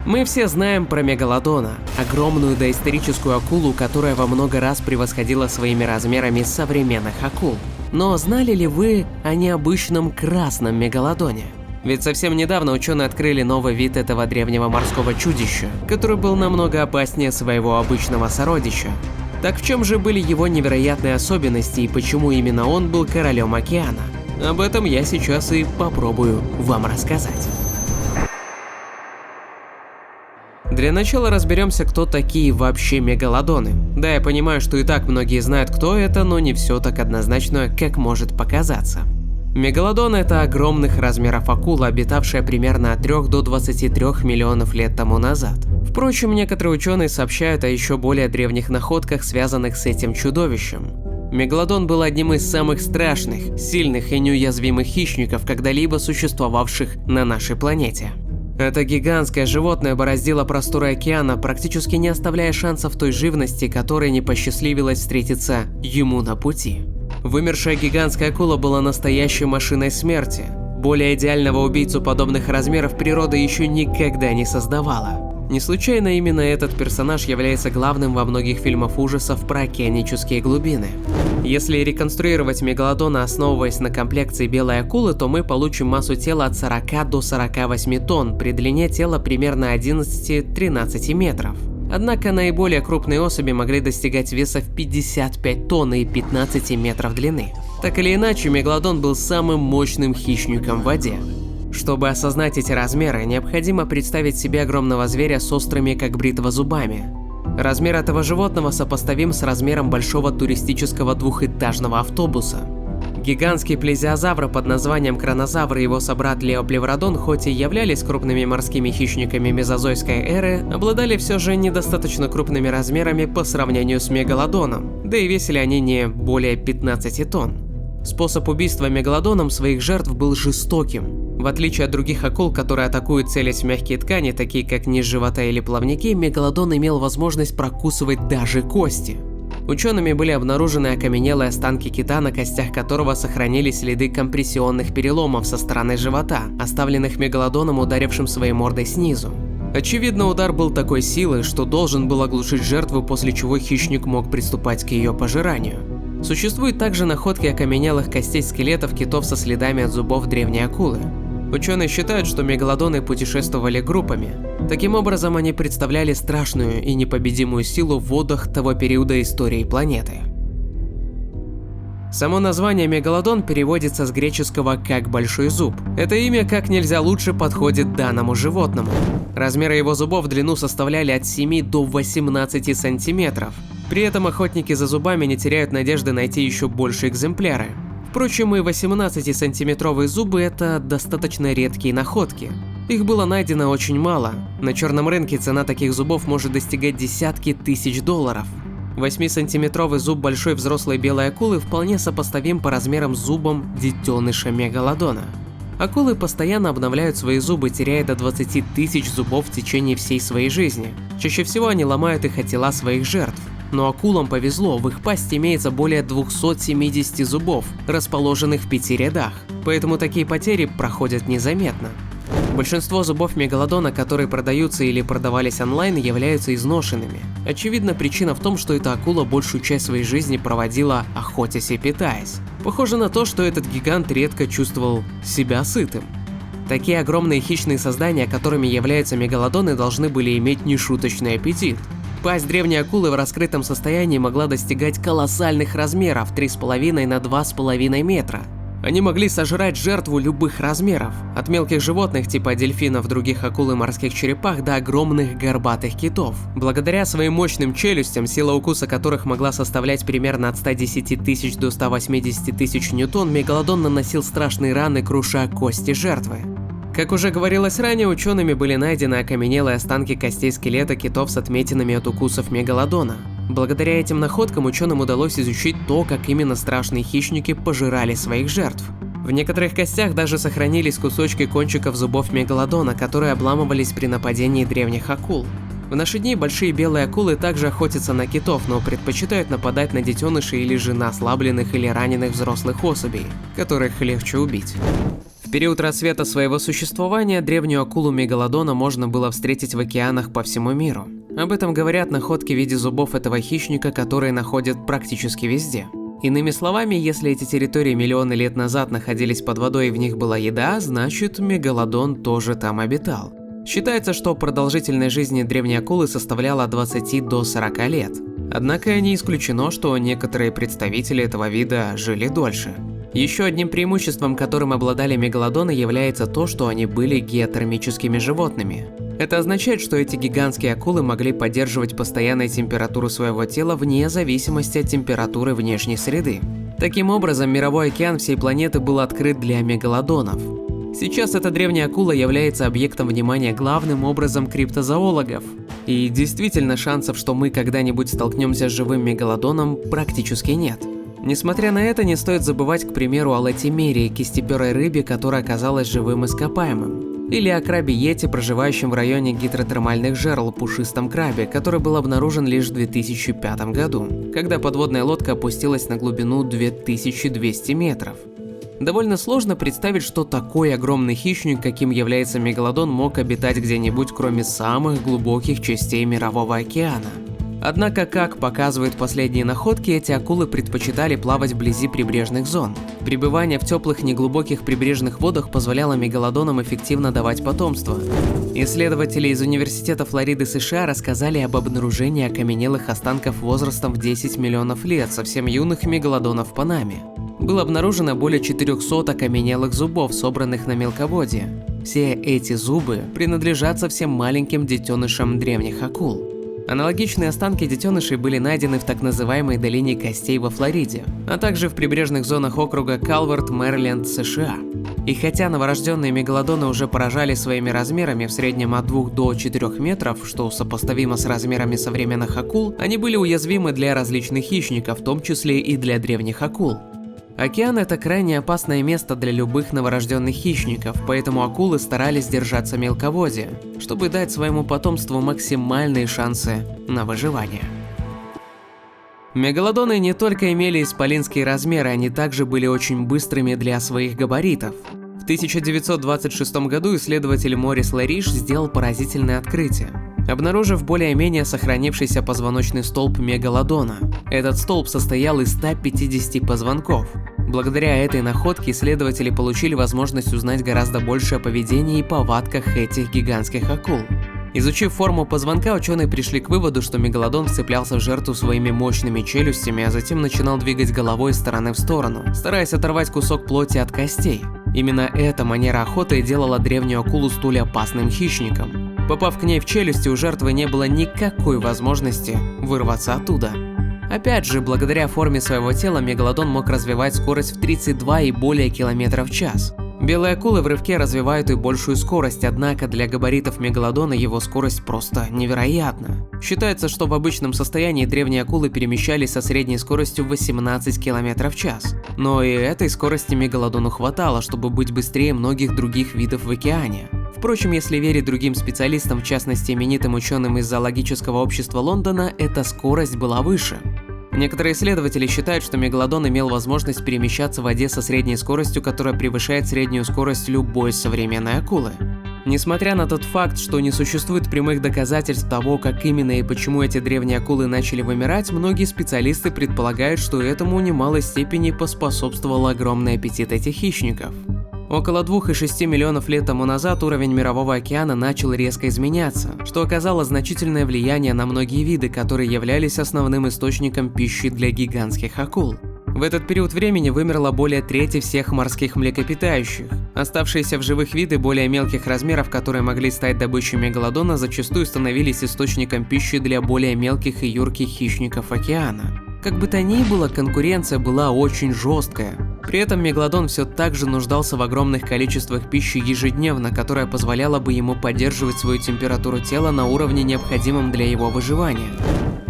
Мы все знаем про мегалодона, огромную доисторическую акулу, которая во много раз превосходила своими размерами современных акул. Но знали ли вы о необычном красном мегалодоне? Ведь совсем недавно ученые открыли новый вид этого древнего морского чудища, который был намного опаснее своего обычного сородича. Так в чем же были его невероятные особенности и почему именно он был королем океана? Об этом я сейчас и попробую вам рассказать. Для начала разберемся, кто такие вообще мегалодоны. Да, я понимаю, что и так многие знают, кто это, но не все так однозначно, как может показаться. Мегалодон – это огромных размеров акула, обитавшая примерно от 3 до 23 миллионов лет тому назад. Впрочем, некоторые ученые сообщают о еще более древних находках, связанных с этим чудовищем. Мегалодон был одним из самых страшных, сильных и неуязвимых хищников, когда-либо существовавших на нашей планете. Это гигантское животное бороздило просторы океана, практически не оставляя шансов той живности, которой не посчастливилось встретиться ему на пути. Вымершая гигантская акула была настоящей машиной смерти. Более идеального убийцу подобных размеров природа еще никогда не создавала. Не случайно именно этот персонаж является главным во многих фильмах ужасов про океанические глубины. Если реконструировать мегалодона, основываясь на комплекции белой акулы, то мы получим массу тела от 40 до 48 тонн, при длине тела примерно 11-13 метров. Однако наиболее крупные особи могли достигать веса в 55 тонн и 15 метров длины. Так или иначе, мегалодон был самым мощным хищником в воде. Чтобы осознать эти размеры, необходимо представить себе огромного зверя с острыми, как бритва, зубами. Размер этого животного сопоставим с размером большого туристического двухэтажного автобуса. Гигантские плезиозавры под названием кронозавр и его собрат леоплевродон, хоть и являлись крупными морскими хищниками мезозойской эры, обладали все же недостаточно крупными размерами по сравнению с мегалодоном, да и весили они не более 15 тонн. Способ убийства мегалодоном своих жертв был жестоким. В отличие от других акул, которые атакуют, целясь в мягкие ткани, такие как низ живота или плавники, мегалодон имел возможность прокусывать даже кости. Учеными были обнаружены окаменелые останки кита, на костях которого сохранились следы компрессионных переломов со стороны живота, оставленных мегалодоном, ударившим своей мордой снизу. Очевидно, удар был такой силы, что должен был оглушить жертву, после чего хищник мог приступать к ее пожиранию. Существуют также находки окаменелых костей скелетов китов со следами от зубов древней акулы. Ученые считают, что мегалодоны путешествовали группами. Таким образом, они представляли страшную и непобедимую силу в водах того периода истории планеты. Само название мегалодон переводится с греческого как «большой зуб». Это имя как нельзя лучше подходит данному животному. Размеры его зубов в длину составляли от 7 до 18 сантиметров. При этом охотники за зубами не теряют надежды найти еще больше экземпляры. Впрочем, и 18-сантиметровые зубы – это достаточно редкие находки. Их было найдено очень мало. На черном рынке цена таких зубов может достигать десятки тысяч долларов. 8-сантиметровый зуб большой взрослой белой акулы вполне сопоставим по размерам с зубом детеныша мегалодона. Акулы постоянно обновляют свои зубы, теряя до 20 тысяч зубов в течение всей своей жизни. Чаще всего они ломают их о тела своих жертв. Но акулам повезло, в их пасти имеется более 270 зубов, расположенных в 5 рядах, поэтому такие потери проходят незаметно. Большинство зубов мегалодона, которые продаются или продавались онлайн, являются изношенными. Очевидно, причина в том, что эта акула большую часть своей жизни проводила, охотясь и питаясь. Похоже на то, что этот гигант редко чувствовал себя сытым. Такие огромные хищные создания, которыми являются мегалодоны, должны были иметь нешуточный аппетит. Пасть древней акулы в раскрытом состоянии могла достигать колоссальных размеров 3,5 на 2,5 метра. Они могли сожрать жертву любых размеров, от мелких животных типа дельфинов, других акул и морских черепах до огромных горбатых китов. Благодаря своим мощным челюстям, сила укуса которых могла составлять примерно от 110 тысяч до 180 тысяч ньютон, мегалодон наносил страшные раны, круша кости жертвы. Как уже говорилось ранее, учеными были найдены окаменелые останки костей скелета китов с отметинами от укусов мегалодона. Благодаря этим находкам ученым удалось изучить то, как именно страшные хищники пожирали своих жертв. В некоторых костях даже сохранились кусочки кончиков зубов мегалодона, которые обламывались при нападении древних акул. В наши дни большие белые акулы также охотятся на китов, но предпочитают нападать на детенышей или же на ослабленных или раненых взрослых особей, которых легче убить. В В период расцвета своего существования древнюю акулу мегалодона можно было встретить в океанах по всему миру. Об этом говорят находки в виде зубов этого хищника, которые находят практически везде. Иными словами, если эти территории миллионы лет назад находились под водой и в них была еда, значит мегалодон тоже там обитал. Считается, что продолжительность жизни древней акулы составляла от 20 до 40 лет. Однако не исключено, что некоторые представители этого вида жили дольше. Еще одним преимуществом, которым обладали мегалодоны, является то, что они были геотермическими животными. Это означает, что эти гигантские акулы могли поддерживать постоянную температуру своего тела вне зависимости от температуры внешней среды. Таким образом, мировой океан всей планеты был открыт для мегалодонов. Сейчас эта древняя акула является объектом внимания главным образом криптозоологов. И действительно, шансов, что мы когда-нибудь столкнемся с живым мегалодоном, практически нет. Несмотря на это, не стоит забывать, к примеру, о латимерии, кистеперой рыбе, которая оказалась живым ископаемым. Или о крабе йети, проживающем в районе гидротермальных жерл, пушистом крабе, который был обнаружен лишь в 2005 году, когда подводная лодка опустилась на глубину 2200 метров. Довольно сложно представить, что такой огромный хищник, каким является мегалодон, мог обитать где-нибудь, кроме самых глубоких частей Мирового океана. Однако, как показывают последние находки, эти акулы предпочитали плавать вблизи прибрежных зон. Пребывание в теплых неглубоких прибрежных водах позволяло мегалодонам эффективно давать потомство. Исследователи из Университета Флориды, США, рассказали об обнаружении окаменелых останков возрастом в 10 миллионов лет совсем юных мегалодонов в Панаме. Было обнаружено более 400 окаменелых зубов, собранных на мелководье. Все эти зубы принадлежат совсем маленьким детенышам древних акул. Аналогичные останки детенышей были найдены в так называемой долине костей во Флориде, а также в прибрежных зонах округа Калверт, Мэриленд, США. И хотя новорожденные мегалодоны уже поражали своими размерами в среднем от 2 до 4 метров, что сопоставимо с размерами современных акул, они были уязвимы для различных хищников, в том числе и для древних акул. Океан – это крайне опасное место для любых новорожденных хищников, поэтому акулы старались держаться мелководья, чтобы дать своему потомству максимальные шансы на выживание. Мегалодоны не только имели исполинские размеры, они также были очень быстрыми для своих габаритов. В 1926 году исследователь Морис Лэриш сделал поразительное открытие, обнаружив более-менее сохранившийся позвоночный столб мегалодона. Этот столб состоял из 150 позвонков. Благодаря этой находке исследователи получили возможность узнать гораздо больше о поведении и повадках этих гигантских акул. Изучив форму позвонка, ученые пришли к выводу, что мегалодон вцеплялся в жертву своими мощными челюстями, а затем начинал двигать головой из стороны в сторону, стараясь оторвать кусок плоти от костей. Именно эта манера охоты делала древнюю акулу столь опасным хищником. Попав к ней в челюсти, у жертвы не было никакой возможности вырваться оттуда. Опять же, благодаря форме своего тела мегалодон мог развивать скорость в 32 и более километров в час. Белые акулы в рывке развивают и большую скорость, однако для габаритов мегалодона его скорость просто невероятна. Считается, что в обычном состоянии древние акулы перемещались со средней скоростью 18 км в час. Но и этой скорости мегалодону хватало, чтобы быть быстрее многих других видов в океане. Впрочем, если верить другим специалистам, в частности именитым ученым из зоологического общества Лондона, эта скорость была выше. Некоторые исследователи считают, что мегалодон имел возможность перемещаться в воде со средней скоростью, которая превышает среднюю скорость любой современной акулы. Несмотря на тот факт, что не существует прямых доказательств того, как именно и почему эти древние акулы начали вымирать, многие специалисты предполагают, что этому в немалой степени поспособствовал огромный аппетит этих хищников. Около 2,6 миллионов лет тому назад уровень Мирового океана начал резко изменяться, что оказало значительное влияние на многие виды, которые являлись основным источником пищи для гигантских акул. В этот период времени вымерло более трети всех морских млекопитающих. Оставшиеся в живых виды более мелких размеров, которые могли стать добычей мегалодона, зачастую становились источником пищи для более мелких и юрких хищников океана. Как бы то ни было, конкуренция была очень жесткая. При этом мегалодон все так же нуждался в огромных количествах пищи ежедневно, которая позволяла бы ему поддерживать свою температуру тела на уровне, необходимом для его выживания.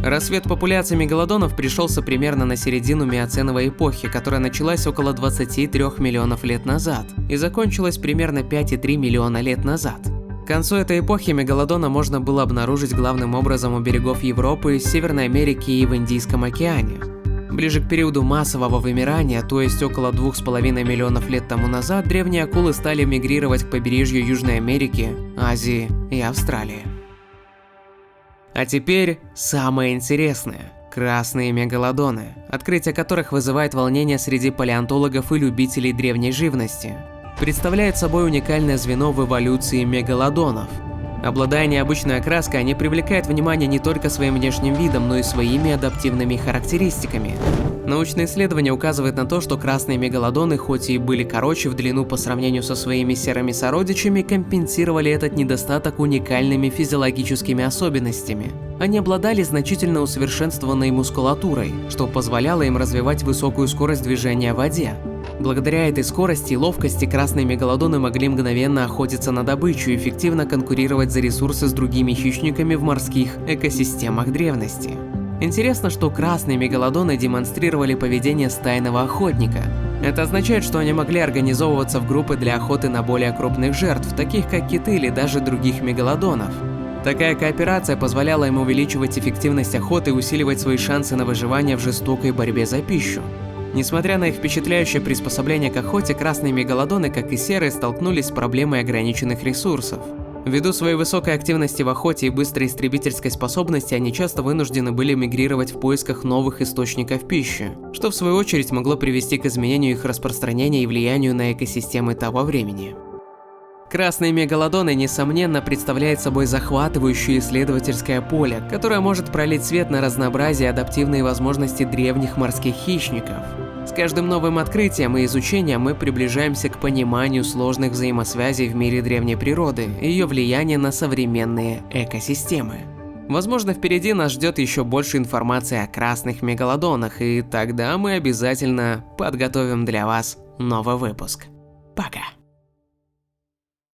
Рассвет популяции мегалодонов пришелся примерно на середину миоценовой эпохи, которая началась около 23 миллионов лет назад и закончилась примерно 5,3 миллиона лет назад. К концу этой эпохи мегалодона можно было обнаружить главным образом у берегов Европы, Северной Америки и в Индийском океане. Ближе к периоду массового вымирания, то есть около 2,5 миллионов лет тому назад, древние акулы стали мигрировать к побережью Южной Америки, Азии и Австралии. А теперь самое интересное – красные мегалодоны, открытие которых вызывает волнение среди палеонтологов и любителей древней живности. Представляет собой уникальное звено в эволюции мегалодонов. Обладая необычной окраской, они привлекают внимание не только своим внешним видом, но и своими адаптивными характеристиками. Научные исследования указывают на то, что красные мегалодоны, хоть и были короче в длину по сравнению со своими серыми сородичами, компенсировали этот недостаток уникальными физиологическими особенностями. Они обладали значительно усовершенствованной мускулатурой, что позволяло им развивать высокую скорость движения в воде. Благодаря этой скорости и ловкости красные мегалодоны могли мгновенно охотиться на добычу и эффективно конкурировать за ресурсы с другими хищниками в морских экосистемах древности. Интересно, что красные мегалодоны демонстрировали поведение стайного охотника. Это означает, что они могли организовываться в группы для охоты на более крупных жертв, таких как киты или даже других мегалодонов. Такая кооперация позволяла им увеличивать эффективность охоты и усиливать свои шансы на выживание в жестокой борьбе за пищу. Несмотря на их впечатляющее приспособление к охоте, красные мегалодоны, как и серые, столкнулись с проблемой ограниченных ресурсов. Ввиду своей высокой активности в охоте и быстрой истребительской способности, они часто вынуждены были мигрировать в поисках новых источников пищи, что в свою очередь могло привести к изменению их распространения и влиянию на экосистемы того времени. Красные мегалодоны, несомненно, представляют собой захватывающее исследовательское поле, которое может пролить свет на разнообразие и адаптивные возможности древних морских хищников. С каждым новым открытием и изучением мы приближаемся к пониманию сложных взаимосвязей в мире древней природы и ее влияния на современные экосистемы. Возможно, впереди нас ждет еще больше информации о красных мегалодонах, и тогда мы обязательно подготовим для вас новый выпуск. Пока!